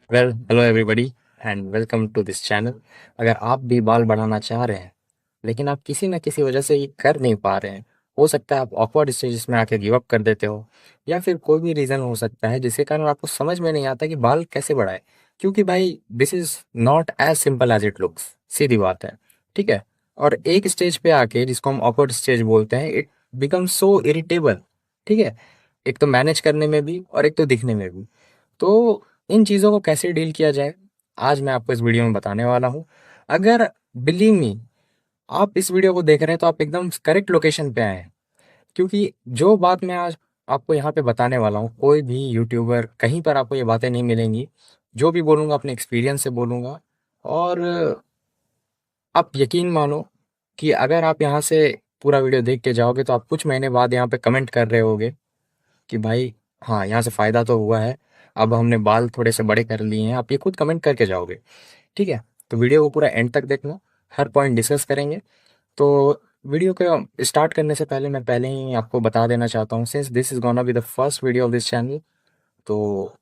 Hello everybody and welcome to this channel. अगर आप भी बाल बढ़ाना चाह रहे हैं लेकिन आप किसी न किसी वजह से ये कर नहीं पा रहे हैं, हो सकता है आप ऑकवर्ड स्टेजेस में आके गिव अप कर देते हो, या फिर कोई भी रीज़न हो सकता है जिसके कारण आपको समझ में नहीं आता कि बाल कैसे बढ़ाएं। क्योंकि भाई this is not as simple as it looks, सीधी बात है। ठीक है। और एक स्टेज पे आके जिसको हम ऑकवर्ड स्टेज बोलते हैं, इट बिकम सो इरिटेबल। ठीक है। एक तो मैनेज करने में भी और एक तो दिखने में भी। तो इन चीज़ों को कैसे डील किया जाए, आज मैं आपको इस वीडियो में बताने वाला हूँ। अगर बिलीव मी, आप इस वीडियो को देख रहे हैं तो आप एकदम करेक्ट लोकेशन पे आए हैं। क्योंकि जो बात मैं आज आपको यहाँ पे बताने वाला हूँ, कोई भी यूट्यूबर कहीं पर आपको ये बातें नहीं मिलेंगी। जो भी बोलूँगा अपने एक्सपीरियंस से बोलूँगा। और आप यकीन मानो कि अगर आप यहाँ से पूरा वीडियो देख के जाओगे तो आप कुछ महीने बाद यहाँ पे कमेंट कर रहे होगे कि भाई हाँ, यहाँ से फ़ायदा तो हुआ है, अब हमने बाल थोड़े से बड़े कर लिए हैं, आप ये खुद कमेंट करके जाओगे। ठीक है। तो वीडियो को पूरा एंड तक देखना, हर पॉइंट डिस्कस करेंगे। तो वीडियो को स्टार्ट करने से पहले मैं पहले ही आपको बता देना चाहता हूँ, since this is gonna be the first video of this channel, तो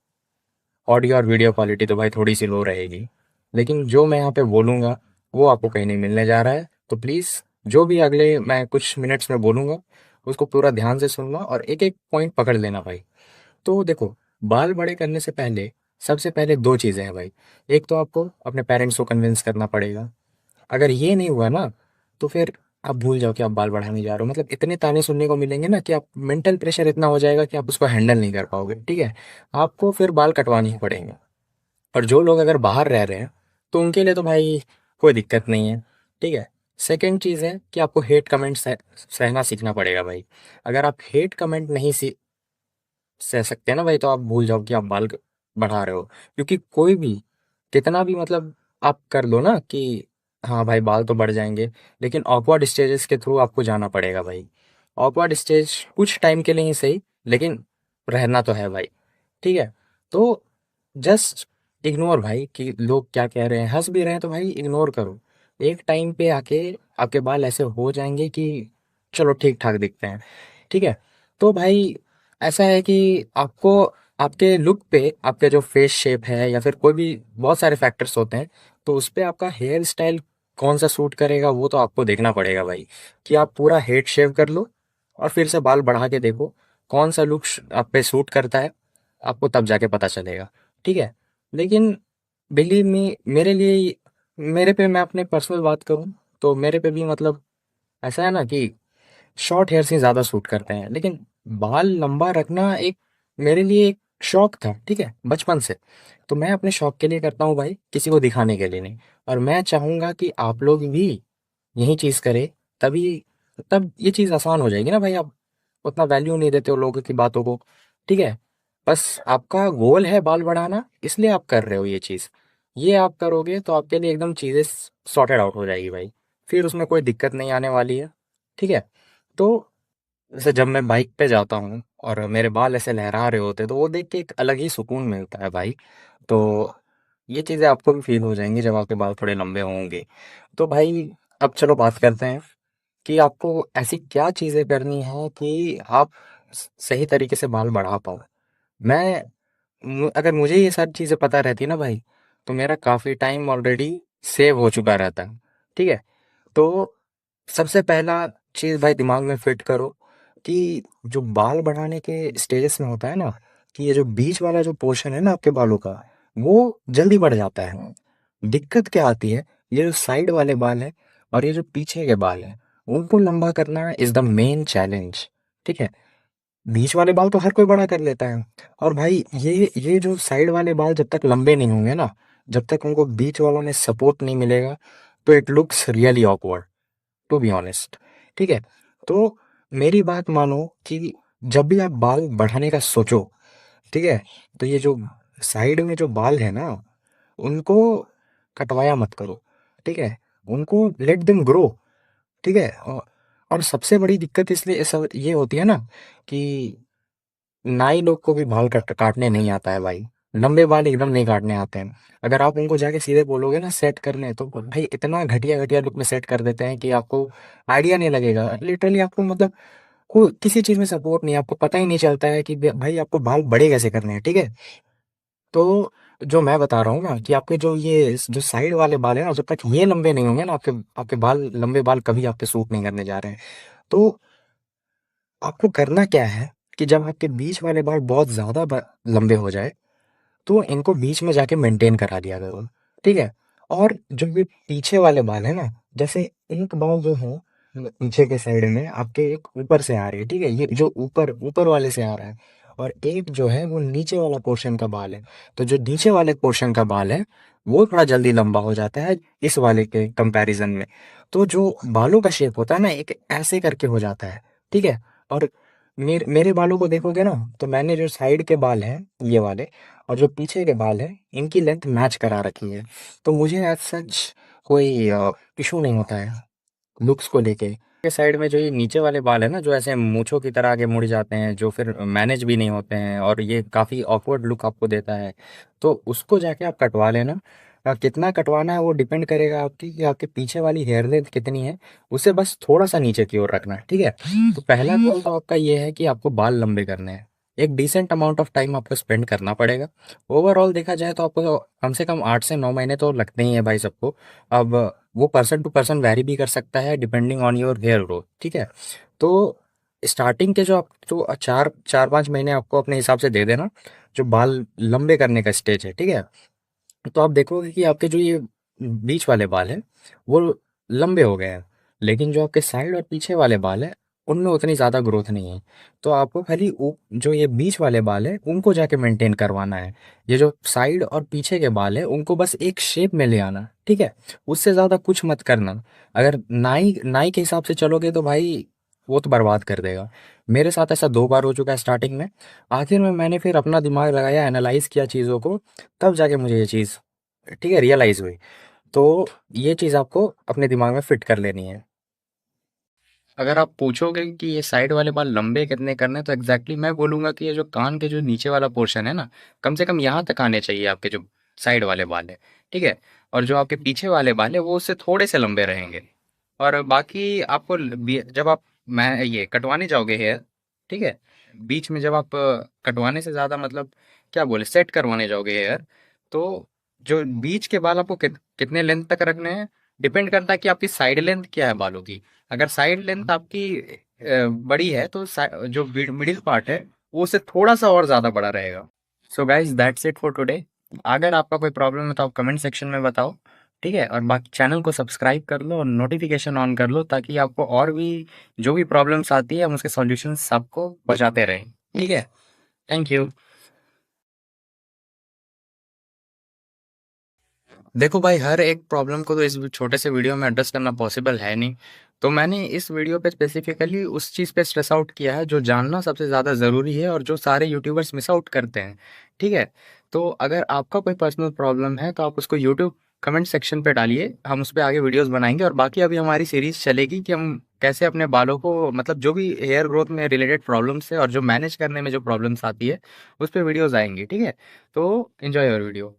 ऑडियो और वीडियो क्वालिटी तो भाई थोड़ी सी लो रहेगी। लेकिन जो मैं यहाँ पे बोलूँगा वो आपको कहीं नहीं मिलने जा रहा है। तो प्लीज़, जो भी अगले मैं कुछ मिनट्स में बोलूँगा उसको पूरा ध्यान से सुनना और एक एक पॉइंट पकड़ लेना भाई। तो देखो, बाल बड़े करने से पहले सबसे पहले दो चीज़ें हैं भाई। एक तो आपको अपने पेरेंट्स को कन्विंस करना पड़ेगा। अगर ये नहीं हुआ ना, तो फिर आप भूल जाओ कि आप बाल बढ़ाने जा रहे हो। मतलब इतने ताने सुनने को मिलेंगे ना कि आप मेंटल प्रेशर इतना हो जाएगा कि आप उसको हैंडल नहीं कर पाओगे। ठीक है। आपको फिर बाल कटवाने ही पड़ेंगे। और जो लोग अगर बाहर रह रहे हैं तो उनके लिए तो भाई कोई दिक्कत नहीं है। ठीक है। सेकेंड चीज़ है कि आपको हेट कमेंट सहना सीखना पड़ेगा भाई। अगर आप हेट कमेंट नहीं सह सकते हैं ना भाई, तो आप भूल जाओ कि आप बाल बढ़ा रहे हो। क्योंकि कोई भी कितना भी मतलब आप कर लो ना कि हाँ भाई बाल तो बढ़ जाएंगे, लेकिन ऑकवर्ड स्टेजेस के थ्रू आपको जाना पड़ेगा भाई। ऑकवर्ड स्टेज कुछ टाइम के लिए ही सही, लेकिन रहना तो है भाई। ठीक है। तो जस्ट इग्नोर भाई कि लोग क्या कह रहे हैं, हंस भी रहे हैं तो भाई इग्नोर करो। एक टाइम पे आके आपके बाल ऐसे हो जाएंगे कि चलो ठीक ठाक दिखते हैं। ठीक है। तो भाई ऐसा है कि आपको आपके लुक पे आपके जो फेस शेप है या फिर कोई भी बहुत सारे फैक्टर्स होते हैं, तो उस पे आपका हेयर स्टाइल कौन सा सूट करेगा वो तो आपको देखना पड़ेगा भाई। कि आप पूरा हेड शेव कर लो और फिर से बाल बढ़ा के देखो कौन सा लुक आप पे सूट करता है, आपको तब जाके पता चलेगा। ठीक है। लेकिन बिलीव मी, मेरे लिए, मेरे पे मैं अपने पर्सनल बात करूं तो मेरे पे भी मतलब ऐसा है ना कि शॉर्ट हेयर से ज़्यादा सूट करते हैं। लेकिन बाल लंबा रखना एक मेरे लिए एक शौक था। ठीक है, बचपन से। तो मैं अपने शौक के लिए करता हूँ भाई, किसी को दिखाने के लिए नहीं। और मैं चाहूँगा कि आप लोग भी यही चीज़ करें। तभी तब ये चीज़ आसान हो जाएगी ना भाई। आप उतना वैल्यू नहीं देते हो लोगों की बातों को। ठीक है। बस आपका गोल है बाल बढ़ाना, इसलिए आप कर रहे हो ये चीज़। ये आप करोगे तो आपके लिए एकदम चीज़ें सॉर्टेड आउट हो जाएगी भाई। फिर उसमें कोई दिक्कत नहीं आने वाली है। ठीक है। तो जैसे जब मैं बाइक पे जाता हूँ और मेरे बाल ऐसे लहरा रहे होते हैं तो वो देख के एक अलग ही सुकून मिलता है भाई। तो ये चीज़ें आपको भी फील हो जाएंगी जब आपके बाल थोड़े लंबे होंगे। तो भाई अब चलो बात करते हैं कि आपको ऐसी क्या चीज़ें करनी है कि आप सही तरीके से बाल बढ़ा पाओ। मैं अगर मुझे ये सारी चीज़ें पता रहती ना भाई, तो मेरा काफ़ी टाइम ऑलरेडी सेव हो चुका रहता। ठीक है। तो सबसे पहला चीज़ भाई दिमाग में फिट करो कि जो बाल बढ़ाने के स्टेजेस में होता है ना, कि ये जो बीच वाला जो पोर्शन है ना आपके बालों का, वो जल्दी बढ़ जाता है। दिक्कत क्या आती है, ये जो साइड वाले बाल है और ये जो पीछे के बाल है, उनको लंबा करना इज द मेन चैलेंज। ठीक है। बीच वाले बाल तो हर कोई बड़ा कर लेता है। और भाई ये जो साइड वाले बाल जब तक लंबे नहीं होंगे ना, जब तक उनको बीच वालों ने सपोर्ट नहीं मिलेगा, तो it looks really awkward, to be honest. ठीक है। तो मेरी बात मानो कि जब भी आप बाल बढ़ाने का सोचो, ठीक है, तो ये जो साइड में जो बाल है ना, उनको कटवाया मत करो। ठीक है। उनको लेट देम ग्रो। ठीक है। और सबसे बड़ी दिक्कत इसलिए ये होती है ना कि नाई लोग को भी बाल काटने नहीं आता है भाई। लंबे बाल एकदम नहीं काटने आते हैं। अगर आप उनको जाके सीधे बोलोगे ना सेट करने, तो भाई इतना घटिया घटिया लुक में सेट कर देते हैं कि आपको आइडिया नहीं लगेगा। लिटरली आपको मतलब को किसी चीज में सपोर्ट नहीं, आपको पता ही नहीं चलता है कि भाई आपको बाल बड़े कैसे करने हैं। ठीक है। तो जो मैं बता रहा हूँ ना कि आपके जो ये जो साइड वाले बाल है ना, जब तक ये लंबे नहीं होंगे ना, आपके आपके बाल, लंबे बाल कभी आप पे सूट नहीं करने जा रहे हैं। तो आपको करना क्या है कि जब आपके बीच वाले बाल बहुत ज़्यादा लंबे हो जाए, तो इनको बीच में जाके मेंटेन करा दिया करो, ठीक है? और जो ये पीछे वाले बाल है ना, जैसे एक बाल जो है पीछे के साइड में आपके एक ऊपर से आ रही है, ठीक है? ये जो ऊपर ऊपर वाले से आ रहा है, और एक जो है वो नीचे वाला पोर्शन का बाल है। तो जो नीचे वाले पोर्शन का बाल है वो थोड़ा जल्दी लंबा हो जाता है इस वाले के कंपैरिजन में। तो जो बालों का शेप होता है ना, एक ऐसे करके हो जाता है, ठीक है? और मेरे मेरे बालों को देखोगे ना, तो मैंने जो साइड के बाल हैं ये वाले, और जो पीछे के बाल हैं इनकी लेंथ मैच करा रखी है। तो मुझे एज सच कोई इशू नहीं होता है लुक्स को लेके। के साइड में जो ये नीचे वाले बाल है ना, जो ऐसे मूंछों की तरह आगे मुड़ जाते हैं, जो फिर मैनेज भी नहीं होते हैं और ये काफ़ी ऑकवर्ड लुक आपको देता है, तो उसको जाके आप कटवा लेना। कितना कटवाना है वो डिपेंड करेगा आपकी कि आपके पीछे वाली हेयर लेंथ कितनी है। उसे बस थोड़ा सा नीचे की ओर रखना है, ठीक है? तो पहला गोल तो आपका ये है कि आपको बाल लंबे करने हैं। एक डिसेंट अमाउंट ऑफ टाइम आपको स्पेंड करना पड़ेगा। ओवरऑल देखा जाए तो आपको कम से कम 8 से 9 महीने तो लगते ही हैं भाई सबको। अब वो पर्सन टू पर्सन वैरी भी कर सकता है depending on your hair growth, ठीक है? तो स्टार्टिंग के जो आप जो 4 4 5 महीने आपको अपने हिसाब से दे देना, जो बाल लंबे करने का स्टेज है, ठीक है? तो आप देखोगे कि आपके जो ये बीच वाले बाल हैं वो लंबे हो गए हैं, लेकिन जो आपके साइड और पीछे वाले बाल हैं उनमें उतनी ज़्यादा ग्रोथ नहीं है। तो आपको खाली जो ये बीच वाले बाल हैं उनको जाके मेंटेन करवाना है। ये जो साइड और पीछे के बाल हैं उनको बस एक शेप में ले आना, ठीक है? उससे ज़्यादा कुछ मत करना। अगर नाई नाई के हिसाब से चलोगे तो भाई वो तो बर्बाद कर देगा। मेरे साथ ऐसा 2 बार हो चुका है स्टार्टिंग में। आखिर में मैंने फिर अपना दिमाग लगाया, एनालाइज किया चीज़ों को, तब जाके मुझे ये चीज़, ठीक है, रियलाइज़ हुई। तो ये चीज़ आपको अपने दिमाग में फिट कर लेनी है। अगर आप पूछोगे कि ये साइड वाले बाल लंबे कितने करने हैं, तो एग्जैक्टली मैं बोलूंगा कि ये जो कान के जो नीचे वाला पोर्शन है ना, कम से कम यहाँ तक आने चाहिए आपके जो साइड वाले बाल है, ठीक है? और जो आपके पीछे वाले बाल है वो उससे थोड़े से लंबे रहेंगे। और बाकी आपको जब आप मैं ये कटवाने जाओगे हेयर, ठीक है, बीच में जब आप कटवाने से ज़्यादा मतलब क्या बोले, सेट करवाने जाओगे हेयर, तो जो बीच के बाल आपको कितने लेंथ तक रखने हैं, डिपेंड करता है कि आपकी साइड लेंथ क्या है बालों की। अगर साइड लेंथ आपकी बड़ी है तो जो मिडिल पार्ट है वो उससे थोड़ा सा और ज़्यादा बड़ा रहेगा। So guys that's it for today. अगर आपका कोई प्रॉब्लम है तो आप कमेंट सेक्शन में बताओ, ठीक है? और बाकी चैनल को सब्सक्राइब कर लो और नोटिफिकेशन ऑन कर लो, ताकि आपको और भी जो भी प्रॉब्लम्स आती है हम उसके सॉल्यूशंस आपको बताते रहें, ठीक है? Thank you. देखो भाई, हर एक प्रॉब्लम को तो इस छोटे से वीडियो में एड्रेस करना पॉसिबल है नहीं। तो मैंने इस वीडियो पे स्पेसिफिकली उस चीज़ पे स्ट्रेस आउट किया है जो जानना सबसे ज़्यादा ज़रूरी है और जो सारे यूट्यूबर्स मिस आउट करते हैं, ठीक है? तो अगर आपका कोई पर्सनल प्रॉब्लम है तो आप उसको यूट्यूब कमेंट सेक्शन पे डालिए, हम उस पे आगे वीडियोस बनाएंगे। और बाकी अभी हमारी सीरीज चलेगी कि हम कैसे अपने बालों को, मतलब जो भी हेयर ग्रोथ में रिलेटेड प्रॉब्लम्स है और जो मैनेज करने में जो प्रॉब्लम्स आती है, उस पर वीडियोज आएंगी, ठीक है? तो एंजॉय योर वीडियो।